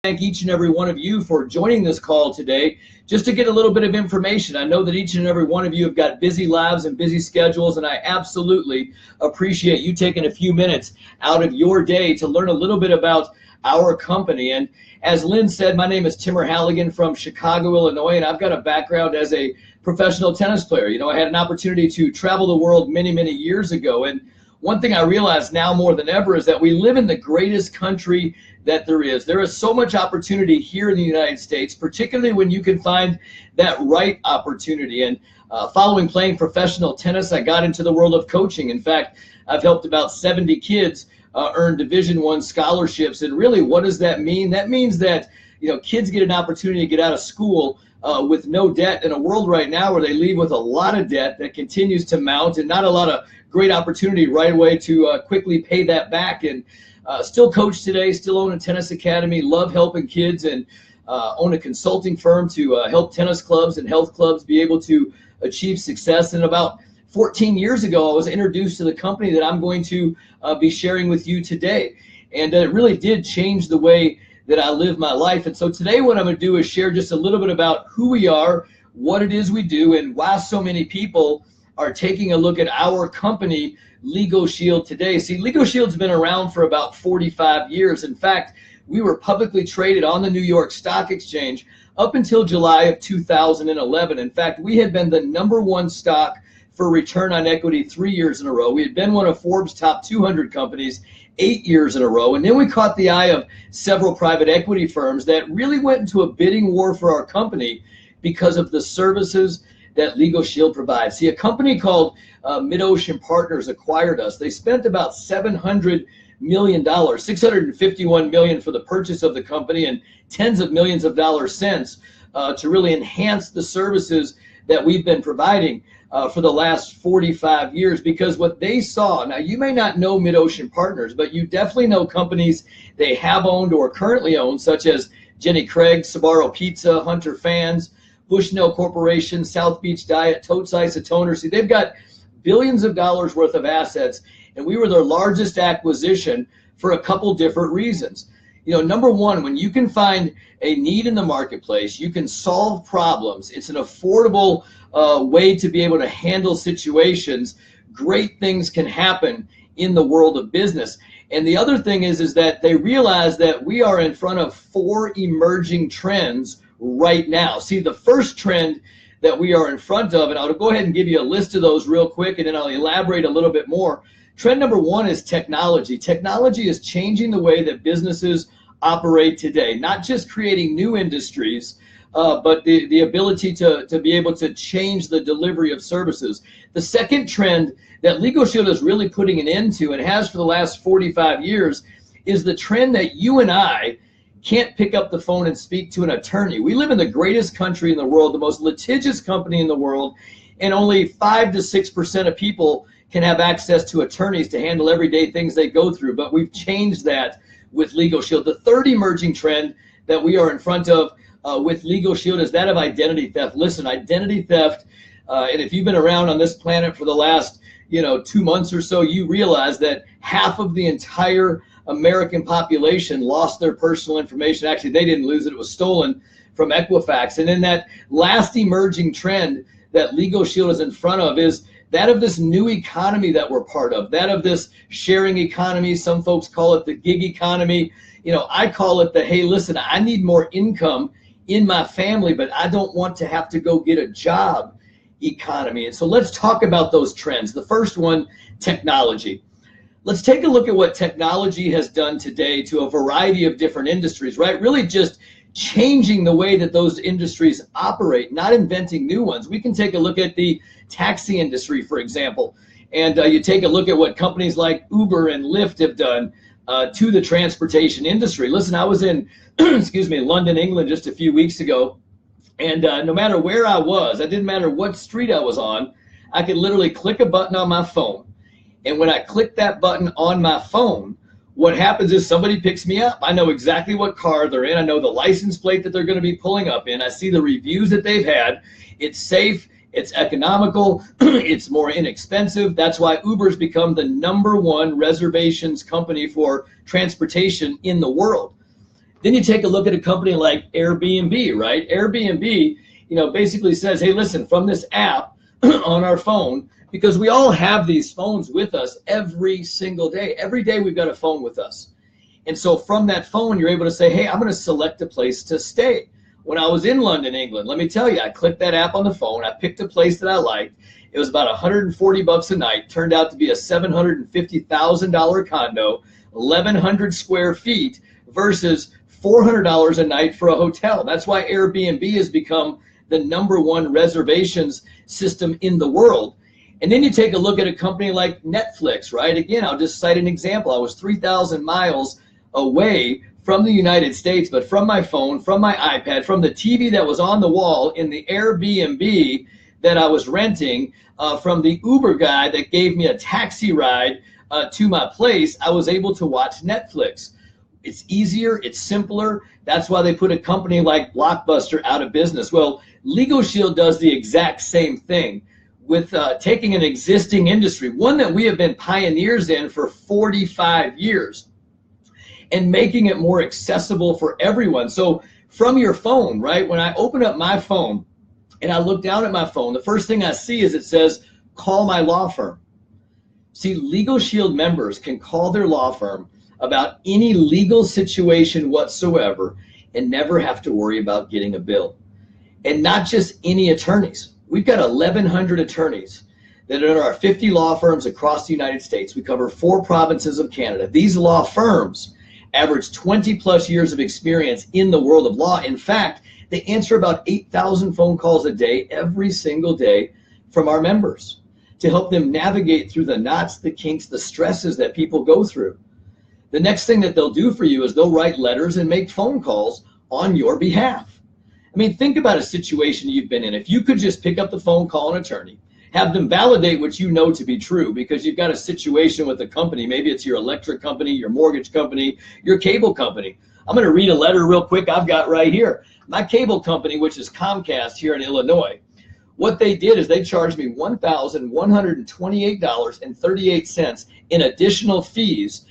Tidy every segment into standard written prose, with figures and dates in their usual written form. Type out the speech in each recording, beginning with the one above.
Thank each and every one of you for joining this call today just to get a little bit of information. I know that each and every one of you have got busy lives and busy schedules, and I absolutely appreciate you taking a few minutes out of your day to learn a little bit about our company. And as Lynn said, my name is Timur Halligan from Chicago, Illinois, and I've got a background as a professional tennis player. You know, I had an opportunity to travel the world many, many years ago, and one thing I realize now more than ever is that we live in the greatest country that there is. There is so much opportunity here in the United States, particularly when you can find that right opportunity. And following playing professional tennis, I got into the world of coaching. In fact, I've helped about 70 kids earn Division I scholarships. And really, what does that mean? That means that, you know, kids get an opportunity to get out of school with no debt in a world right now where they leave with a lot of debt that continues to mount and not a lot of great opportunity right away to quickly pay that back. And still coach today, still own a tennis academy, love helping kids, and own a consulting firm to help tennis clubs and health clubs be able to achieve success. And about 14 years ago, I was introduced to the company that I'm going to be sharing with you today. And it really did change the way that I live my life. And so today what I'm going to do is share just a little bit about who we are, what it is we do, and why so many people are taking a look at our company, Legal Shield, today. See, Legal Shield's been around for about 45 years. In fact, we were publicly traded on the New York Stock Exchange up until July of 2011. In fact, we had been the #1 stock for return on equity 3 years in a row. We had been one of Forbes' top 200 companies 8 years in a row. And then we caught the eye of several private equity firms that really went into a bidding war for our company because of the services that Legal Shield provides. See, a company called MidOcean Partners acquired us. They spent about $700 million, $651 million for the purchase of the company, and tens of millions of dollars since to really enhance the services that we've been providing for the last 45 years. Because what they saw, now you may not know MidOcean Partners, but you definitely know companies they have owned or currently own, such as Jenny Craig, Sbarro Pizza, Hunter Fans, Bushnell Corporation, South Beach Diet, Totes Isotoner. See, they've got billions of dollars worth of assets, and we were their largest acquisition for a couple different reasons. You know, number one, when you can find a need in the marketplace, you can solve problems. It's an affordable way to be able to handle situations. Great things can happen in the world of business. And the other thing is that they realize that we are in front of 4 emerging trends right now. See, the first trend that we are in front of, and I'll go ahead and give you a list of those real quick, and then I'll elaborate a little bit more. Trend number 1 is technology. Technology is changing the way that businesses operate today, not just creating new industries, but the ability to be able to change the delivery of services. The second trend that Legal Shield is really putting an end to, and has for the last 45 years, is the trend that you and I can't pick up the phone and speak to an attorney. We live in the greatest country in the world, the most litigious company in the world, and only 5 to 6% of people can have access to attorneys to handle everyday things they go through. But we've changed that with Legal Shield. The third emerging trend that we are in front of with Legal Shield is that of identity theft. Listen, identity theft, and if you've been around on this planet for the last 2 months or so, you realize that half of the entire American population lost their personal information. Actually, they didn't lose it. It was stolen from Equifax. And then that last emerging trend that Legal Shield is in front of is that of this new economy that we're part of, that of this sharing economy. Some folks call it the gig economy. I call it the, hey, listen, I need more income in my family, but I don't want to have to go get a job economy. And so let's talk about those trends. The first one, technology. Let's take a look at what technology has done today to a variety of different industries, right? Really just changing the way that those industries operate, not inventing new ones. We can take a look at the taxi industry, for example, and you take a look at what companies like Uber and Lyft have done to the transportation industry. Listen, I was in, London, England just a few weeks ago, and no matter where I was, it didn't matter what street I was on, I could literally click a button on my phone. And when I click that button on my phone, what happens is somebody picks me up. I know exactly what car they're in. I know the license plate that they're going to be pulling up in. I see the reviews that they've had. It's safe. It's economical. It's more inexpensive. That's why Uber's become the #1 reservations company for transportation in the world. Then you take a look at a company like Airbnb, right? Airbnb, basically says, hey, listen, from this app on our phone, because we all have these phones with us every single day. Every day we've got a phone with us. And so from that phone, you're able to say, hey, I'm going to select a place to stay. When I was in London, England, let me tell you, I clicked that app on the phone. I picked a place that I liked. It was about $140 a night. Turned out to be a $750,000 condo, 1,100 square feet versus $400 a night for a hotel. That's why Airbnb has become the #1 reservations system in the world. And then you take a look at a company like Netflix, right? Again, I'll just cite an example. I was 3,000 miles away from the United States, but from my phone, from my iPad, from the TV that was on the wall in the Airbnb that I was renting, from the Uber guy that gave me a taxi ride to my place, I was able to watch Netflix. It's easier, it's simpler. That's why they put a company like Blockbuster out of business. Well, LegalShield does the exact same thing with taking an existing industry, one that we have been pioneers in for 45 years, and making it more accessible for everyone. So from your phone, right, when I open up my phone and I look down at my phone, the first thing I see is it says, call my law firm. See, LegalShield members can call their law firm about any legal situation whatsoever and never have to worry about getting a bill. And not just any attorneys. We've got 1,100 attorneys that are in our 50 law firms across the United States. We cover 4 provinces of Canada. These law firms average 20 plus years of experience in the world of law. In fact, they answer about 8,000 phone calls a day, every single day, from our members to help them navigate through the knots, the kinks, the stresses that people go through. The next thing that they'll do for you is they'll write letters and make phone calls on your behalf. I mean, think about a situation you've been in. If you could just pick up the phone, call an attorney, have them validate what you know to be true, because you've got a situation with a company. Maybe it's your electric company, your mortgage company, your cable company. I'm going to read a letter real quick I've got right here. My cable company, which is Comcast here in Illinois, what they did is they charged me $1,128.38 in additional fees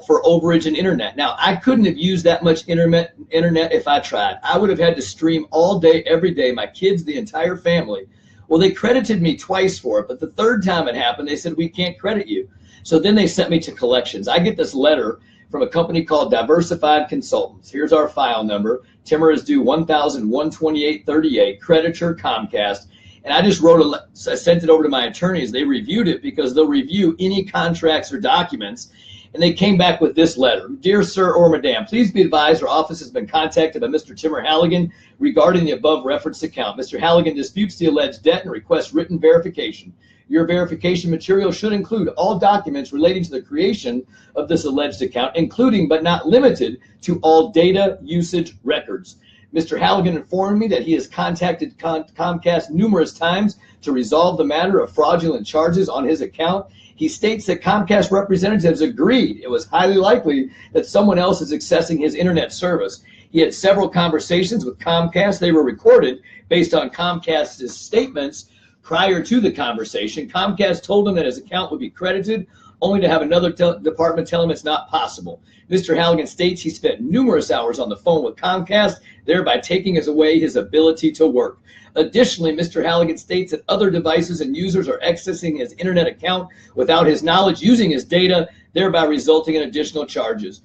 for overage and internet. Now, I couldn't have used that much internet if I tried. I would have had to stream all day, every day, my kids, the entire family. Well, they credited me twice for it, but the third time it happened, they said, we can't credit you. So then they sent me to collections. I get this letter from a company called Diversified Consultants. Here's our file number. Timmer is due $1,128.38, creditor Comcast. And I just I sent it over to my attorneys. They reviewed it because they'll review any contracts or documents. And they came back with this letter. Dear sir or madam, please be advised our office has been contacted by Mr. Timmer Halligan regarding the above referenced account. Mr. Halligan disputes the alleged debt and requests written verification. Your verification material should include all documents relating to the creation of this alleged account, including but not limited to all data usage records. Mr. Halligan informed me that he has contacted Comcast numerous times to resolve the matter of fraudulent charges on his account. He states that Comcast representatives agreed it was highly likely that someone else is accessing his internet service. He had several conversations with Comcast. They were recorded based on Comcast's statements prior to the conversation. Comcast told him that his account would be credited, only to have another department tell him it's not possible. Mr. Halligan states he spent numerous hours on the phone with Comcast, thereby taking away his ability to work. Additionally, Mr. Halligan states that other devices and users are accessing his internet account without his knowledge, using his data, thereby resulting in additional charges.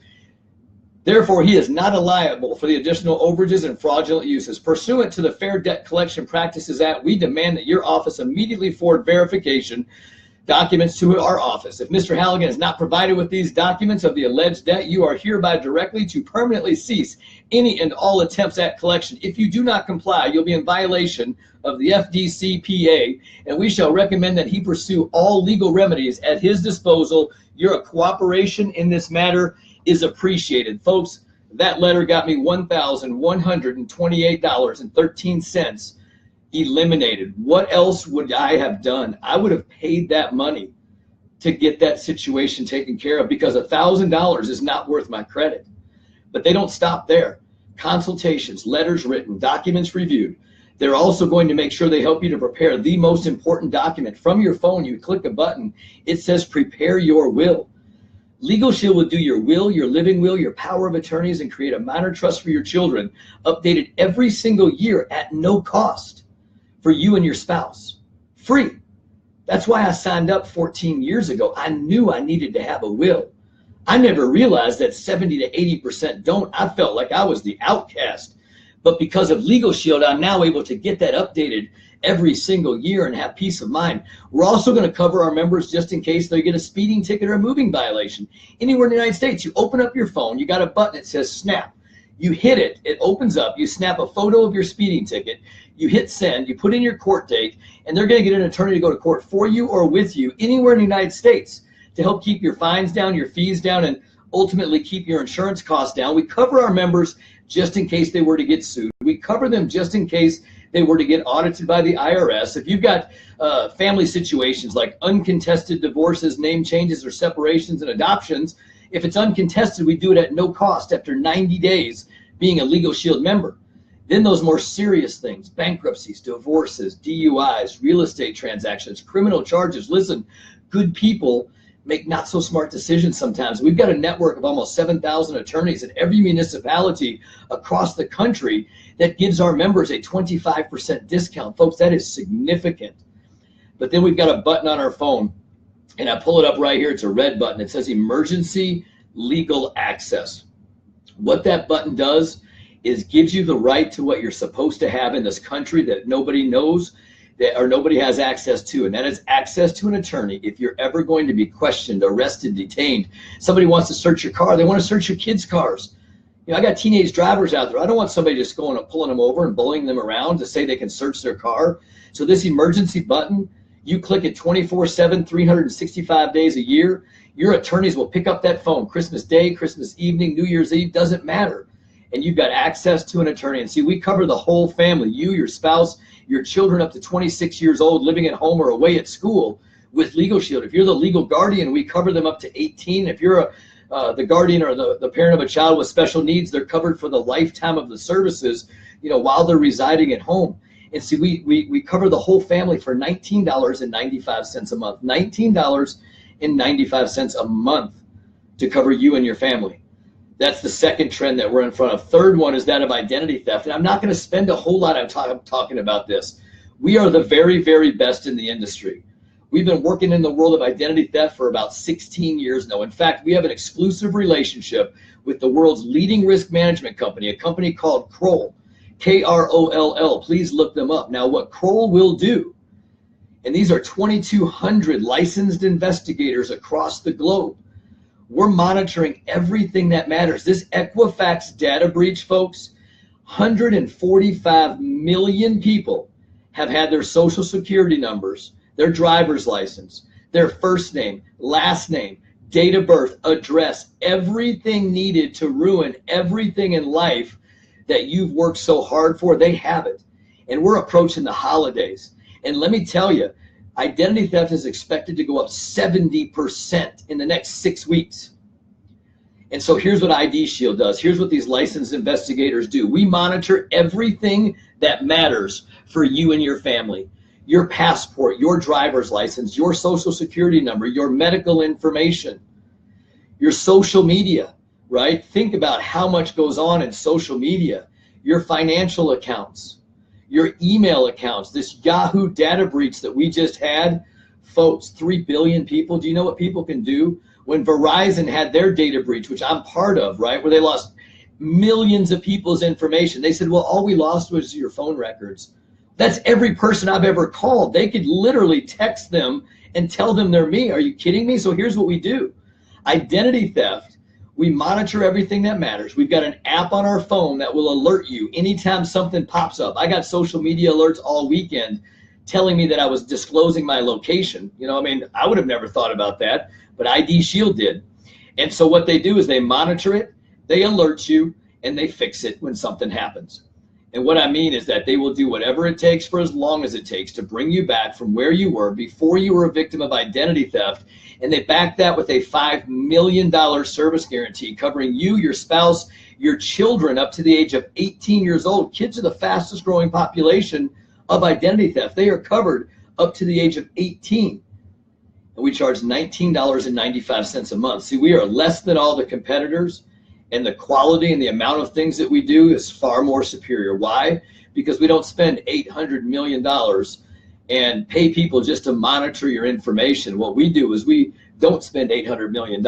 Therefore, he is not liable for the additional overages and fraudulent uses. Pursuant to the Fair Debt Collection Practices Act, we demand that your office immediately forward verification documents to our office. If Mr. Halligan is not provided with these documents of the alleged debt, you are hereby directly to permanently cease any and all attempts at collection. If you do not comply, you'll be in violation of the FDCPA, and we shall recommend that he pursue all legal remedies at his disposal. Your cooperation in this matter is appreciated. Folks, that letter got me $1,128.13 eliminated. What else would I have done? I would have paid that money to get that situation taken care of, because $1,000 is not worth my credit. But they don't stop there. Consultations, letters written, documents reviewed. They're also going to make sure they help you to prepare the most important document. From your phone, you click a button. It says prepare your will. Legal Shield will do your will, your living will, your power of attorneys, and create a minor trust for your children, updated every single year at no cost for you and your spouse. Free. That's why I signed up 14 years ago. I knew I needed to have a will. I never realized that 70 to 80% don't. I felt like I was the outcast. But because of Legal Shield, I'm now able to get that updated every single year and have peace of mind. We're also going to cover our members just in case they get a speeding ticket or a moving violation. Anywhere in the United States, you open up your phone, you got a button that says snap. You hit it, it opens up, you snap a photo of your speeding ticket, you hit send, you put in your court date, and they're going to get an attorney to go to court for you or with you anywhere in the United States to help keep your fines down, your fees down, and ultimately keep your insurance costs down. We cover our members just in case they were to get sued. We cover them just in case they were to get audited by the IRS. If you've got family situations like uncontested divorces, name changes, or separations and adoptions, if it's uncontested, we do it at no cost after 90 days being a Legal Shield member. Then those more serious things, bankruptcies, divorces, DUIs, real estate transactions, criminal charges. Listen, good people make not so smart decisions sometimes. We've got a network of almost 7,000 attorneys in every municipality across the country that gives our members a 25% discount. Folks, that is significant. But then we've got a button on our phone, and I pull it up right here. It's a red button. It says Emergency Legal Access. What that button does is gives you the right to what you're supposed to have in this country that nobody knows, or nobody has access to, and that is access to an attorney if you're ever going to be questioned, arrested, detained. Somebody wants to search your car. They want to search your kids' cars. You know, I got teenage drivers out there. I don't want somebody just going and pulling them over and bullying them around to say they can search their car. So this emergency button, you click it 24/7, 365 days a year. Your attorneys will pick up that phone Christmas Day, Christmas evening, New Year's Eve, doesn't matter. And you've got access to an attorney. And see, we cover the whole family, you, your spouse, your children up to 26 years old living at home or away at school with Legal Shield. If you're the legal guardian, we cover them up to 18. If you're the guardian or the parent of a child with special needs, they're covered for the lifetime of the services, you know, while they're residing at home. And see, we cover the whole family for $19.95 a month. $19.95 a month to cover you and your family. That's the second trend that we're in front of. Third one is that of identity theft. And I'm not going to spend a whole lot of time talking about this. We are the very, very best in the industry. We've been working in the world of identity theft for about 16 years now. In fact, we have an exclusive relationship with the world's leading risk management company, a company called Kroll, K-R-O-L-L. Please look them up. Now, what Kroll will do, and these are 2,200 licensed investigators across the globe. We're monitoring everything that matters. This Equifax data breach, folks, 145 million people have had their social security numbers, their driver's license, their first name, last name, date of birth, address, everything needed to ruin everything in life that you've worked so hard for. They have it. And we're approaching the holidays. And let me tell you, identity theft is expected to go up 70% in the next 6 weeks. And so here's what ID Shield does. Here's what these licensed investigators do. We monitor everything that matters for you and your family. Your passport, your driver's license, your social security number, your medical information, your social media, right? Think about how much goes on in social media, your financial accounts, your email accounts. This Yahoo data breach that we just had, folks, 3 billion people. Do you know what people can do? When Verizon had their data breach, which I'm part of, right, where they lost millions of people's information, they said, well, all we lost was your phone records. That's every person I've ever called. They could literally text them and tell them they're me. Are you kidding me? So here's what we do. Identity theft. We monitor everything that matters. We've got an app on our phone that will alert you anytime something pops up. I got social media alerts all weekend telling me that I was disclosing my location. You know, I mean, I would have never thought about that, but ID Shield did. And so what they do is they monitor it, they alert you, and they fix it when something happens. And what I mean is that they will do whatever it takes for as long as it takes to bring you back from where you were before you were a victim of identity theft. And they back that with a $5 million service guarantee covering you, your spouse, your children up to the age of 18 years old. Kids are the fastest growing population of identity theft. They are covered up to the age of 18. and we charge $19.95 a month. See, we are less than all the competitors, and the quality and the amount of things that we do is far more superior. Why? Because we don't spend $800 million and pay people just to monitor your information. What we do is we don't spend $800 million.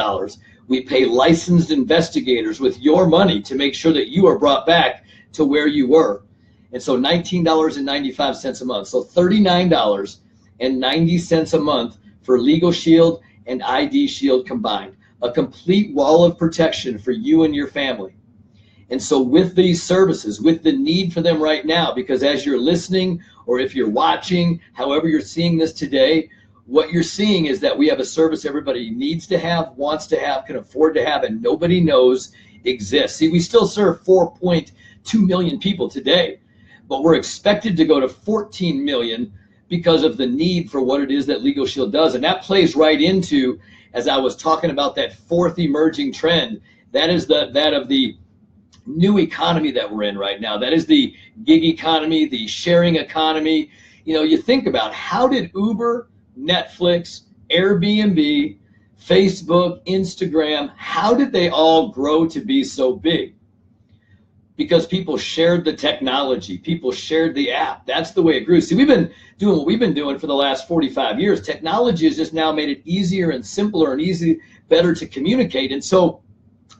We pay licensed investigators with your money to make sure that you are brought back to where you were. And so $19.95 a month. So $39.90 a month for Legal Shield and ID Shield combined. A complete wall of protection for you and your family. And so with these services, with the need for them right now, because as you're listening or if you're watching, however you're seeing this today, what you're seeing is that we have a service everybody needs to have, wants to have, can afford to have, and nobody knows exists. See, we still serve 4.2 million people today, but we're expected to go to 14 million because of the need for what it is that Legal Shield does. And that plays right into, as I was talking about, that fourth emerging trend. That is that of the new economy that we're in right now. That is the gig economy, the sharing economy. You know, you think about, how did Uber, Netflix, Airbnb, Facebook, Instagram, how did they all grow to be so big? Because people shared the technology, people shared the app. That's the way it grew. See, we've been doing what we've been doing for the last 45 years. Technology has just now made it easier and simpler and better to communicate. And so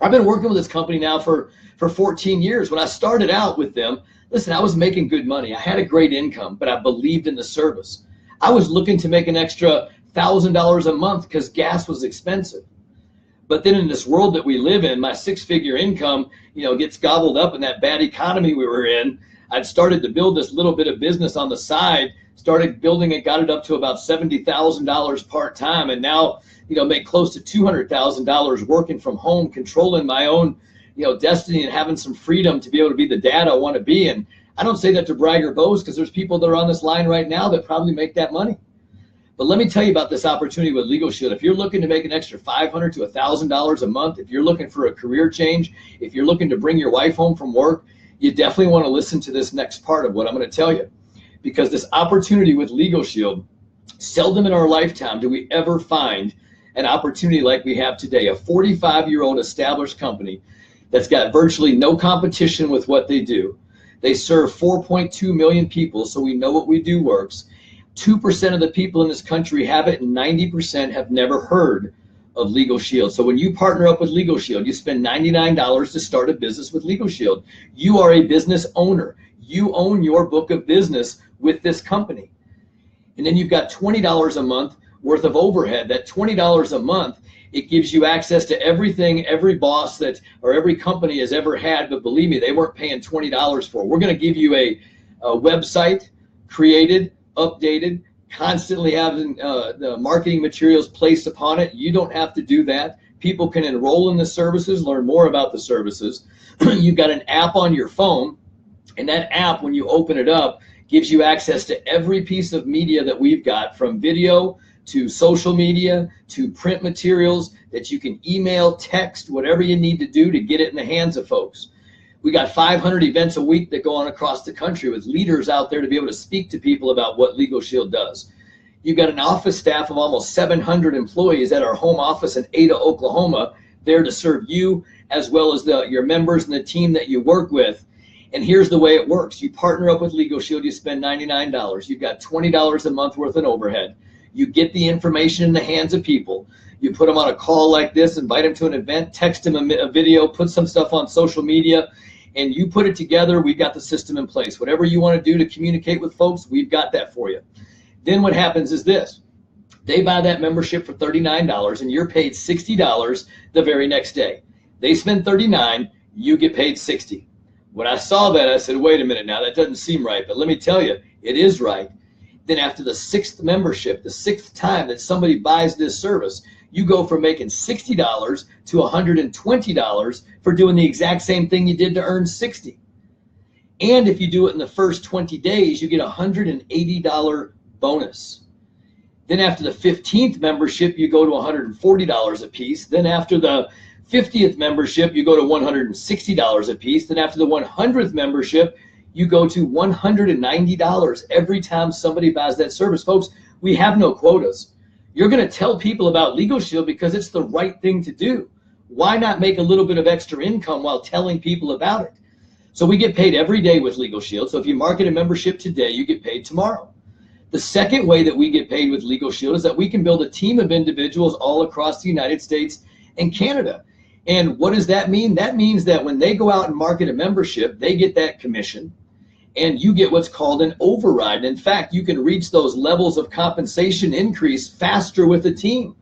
I've been working with this company now for 14 years. When I started out with them, listen, I was making good money. I had a great income, but I believed in the service. I was looking to make an extra $1,000 a month because gas was expensive. But then in this world that we live in, my six-figure income, gets gobbled up in that bad economy we were in. I'd started to build this little bit of business on the side, started building it, got it up to about $70,000 part-time, and now, make close to $200,000 working from home, controlling my own, destiny and having some freedom to be able to be the dad I want to be. And I don't say that to brag or boast, because there's people that are on this line right now that probably make that money. But let me tell you about this opportunity with Legal Shield. If you're looking to make an extra $500 to $1,000 a month, if you're looking for a career change, if you're looking to bring your wife home from work, you definitely want to listen to this next part of what I'm going to tell you. Because this opportunity with Legal Shield, seldom in our lifetime do we ever find an opportunity like we have today. A 45-year-old established company that's got virtually no competition with what they do. They serve 4.2 million people, so we know what we do works. 2% of the people in this country have it, and 90% have never heard of Legal Shield. So when you partner up with Legal Shield, you spend $99 to start a business with Legal Shield. You are a business owner. You own your book of business with this company. And then you've got $20 a month worth of overhead. That $20 a month, it gives you access to everything every boss that or every company has ever had, but believe me, they weren't paying $20 for. We're going to give you a website created, updated, constantly having the marketing materials placed upon it. You don't have to do that. People can enroll in the services, learn more about the services. You've got an app on your phone, and that app, when you open it up, gives you access to every piece of media that we've got, from video to social media to print materials that you can email, text, whatever you need to do to get it in the hands of folks. We got 500 events a week that go on across the country with leaders out there to be able to speak to people about what Legal Shield does. You've got an office staff of almost 700 employees at our home office in Ada, Oklahoma, there to serve you as well as your members and the team that you work with. And here's the way it works. You partner up with Legal Shield, you spend $99. You've got $20 a month worth of overhead. You get the information in the hands of people. You put them on a call like this, invite them to an event, text them a video, put some stuff on social media, and you put it together. We've got the system in place. Whatever you want to do to communicate with folks, we've got that for you. Then what happens is this. They buy that membership for $39, and you're paid $60 the very next day. They spend $39, you get paid $60. When I saw that, I said, wait a minute now, that doesn't seem right. But let me tell you, it is right. Then after the sixth membership, the sixth time that somebody buys this service, you go from making $60 to $120 for doing the exact same thing you did to earn $60. And if you do it in the first 20 days, you get a $180 bonus. Then after the 15th membership, you go to $140 a piece. Then after the 50th membership, you go to $160 a piece. Then after the 100th membership, you go to $190 every time somebody buys that service. Folks, we have no quotas. You're going to tell people about Legal Shield because it's the right thing to do. Why not make a little bit of extra income while telling people about it? So we get paid every day with Legal Shield. So if you market a membership today, you get paid tomorrow. The second way that we get paid with Legal Shield is that we can build a team of individuals all across the United States and Canada. And what does that mean? That means that when they go out and market a membership, they get that commission, and you get what's called an override. In fact, you can reach those levels of compensation increase faster with a team.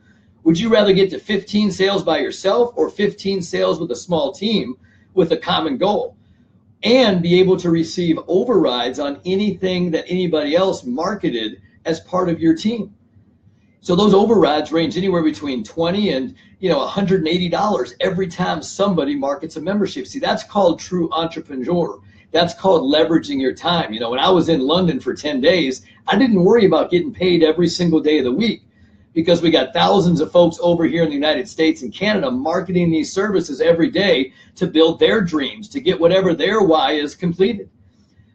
Would you rather get to 15 sales by yourself or 15 sales with a small team with a common goal, and be able to receive overrides on anything that anybody else marketed as part of your team? So those overrides range anywhere between $20 and $180 every time somebody markets a membership. See, that's called true entrepreneur. That's called leveraging your time. When I was in London for 10 days, I didn't worry about getting paid every single day of the week, because we got thousands of folks over here in the United States and Canada marketing these services every day to build their dreams, to get whatever their why is completed.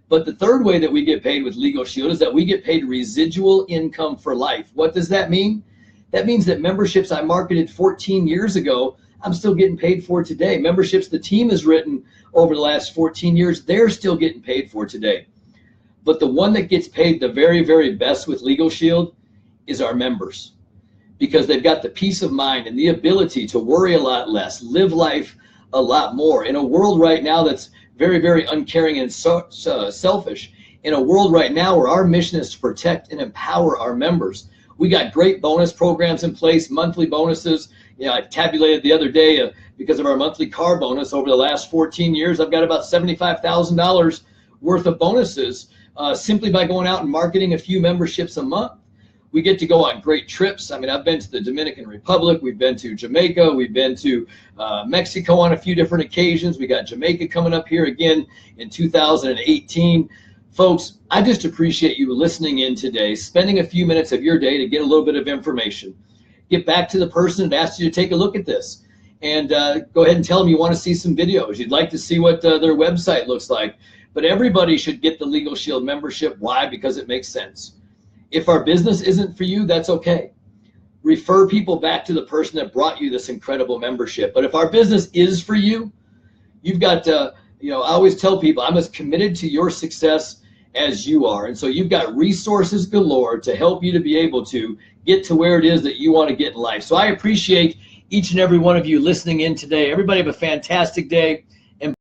But the third way that we get paid with Legal Shield is that we get paid residual income for life. What does that mean? That means that memberships I marketed 14 years ago, I'm still getting paid for today. Memberships the team has written over the last 14 years, they're still getting paid for today. But the one that gets paid the very, very best with Legal Shield is our members, because they've got the peace of mind and the ability to worry a lot less, live life a lot more. In a world right now that's very, very uncaring and selfish, in a world right now where our mission is to protect and empower our members, we got great bonus programs in place, monthly bonuses. I tabulated the other day because of our monthly car bonus over the last 14 years, I've got about $75,000 worth of bonuses simply by going out and marketing a few memberships a month. We get to go on great trips. I've been to the Dominican Republic, we've been to Jamaica, we've been to Mexico on a few different occasions. We got Jamaica coming up here again in 2018. Folks, I just appreciate you listening in today, spending a few minutes of your day to get a little bit of information. Get back to the person that asked you to take a look at this, and go ahead and tell them you want to see some videos. You'd like to see what their website looks like. But everybody should get the Legal Shield membership. Why? Because it makes sense. If our business isn't for you, that's okay. Refer people back to the person that brought you this incredible membership. But if our business is for you, you've got to, I always tell people, I'm as committed to your success as you are. And so you've got resources galore to help you to be able to get to where it is that you want to get in life. So I appreciate each and every one of you listening in today. Everybody have a fantastic day.